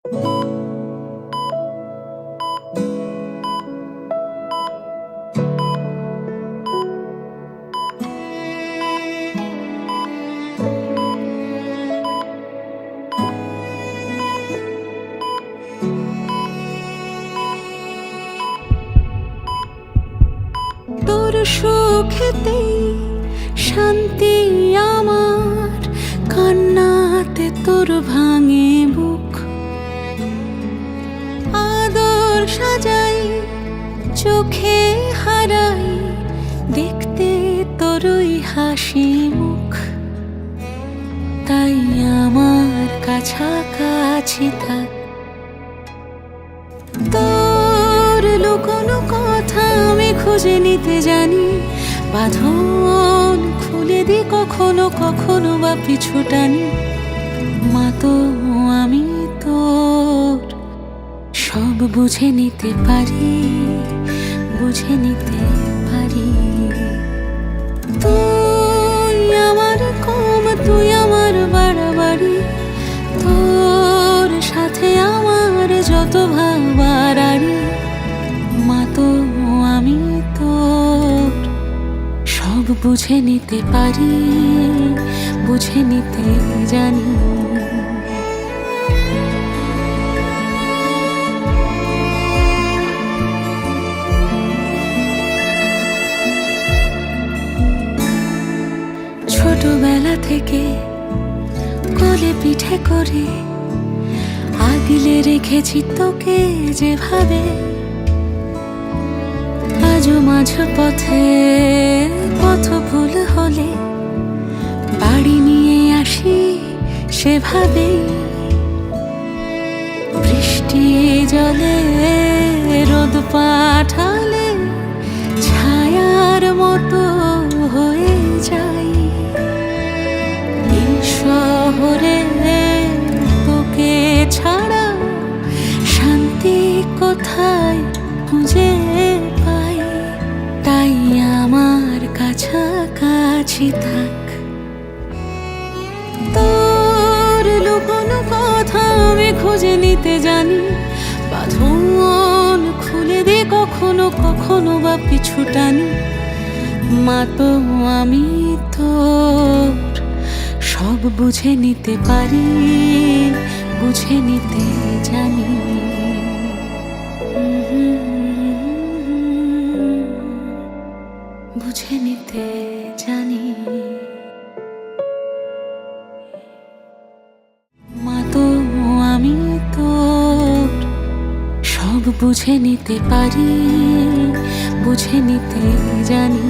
তোর সুখেতেই শান্তি আমার, কান্নাতে তোর ভাঙে বুক। আদর সাজাই, চোখে হারাই, দেখতে তোরই হাসি মুখ। তাই আমার কাছাকাছি থাক। তোর লুকোনো কথা আমি খুঁজে নিতে জানি, বাঁধন খুলে দি কখনো কখনো বা পিছু টানি। মা তো আমি তোর সব বুঝে নিতে পারি, বুঝে নিতে পারি। তুই আমার কম, তুই আমার বাড়াবাড়ি, তোর সাথে আমার যত ভাবাড়ি। মা তো আমি তোর সব বুঝে নিতে পারি, বুঝে নিতে জানি। ছোটবেলা থেকে কোলে পিঠে করে আগলে রেখেছি তোকে যেভাবে, আজও মাঝ পথে পথ ভুল হলে বাড়ি নিয়ে আসি সেভাবেই। বৃষ্টি জলে রোদ পাঠালে ছায়ার মতো হয়ে যাই। এই শহরে তোকে ছাড়া শান্তি কোথায় খুঁজে পাই। তাই আমার কাছাকাছি থাক। তোর লুকোনো কথা আমি খুঁজে নিতে জানি, বাঁধন খুলে দি কখনো কখনো বা পিছু টানি। মা তো আমি তোর সব বুঝে নিতে পারি, বুঝে নিতে জানি। বুঝে নিতে জানি। মা তো আমি তোর সব বুঝে নিতে পারি, বুঝে নিতে জানি।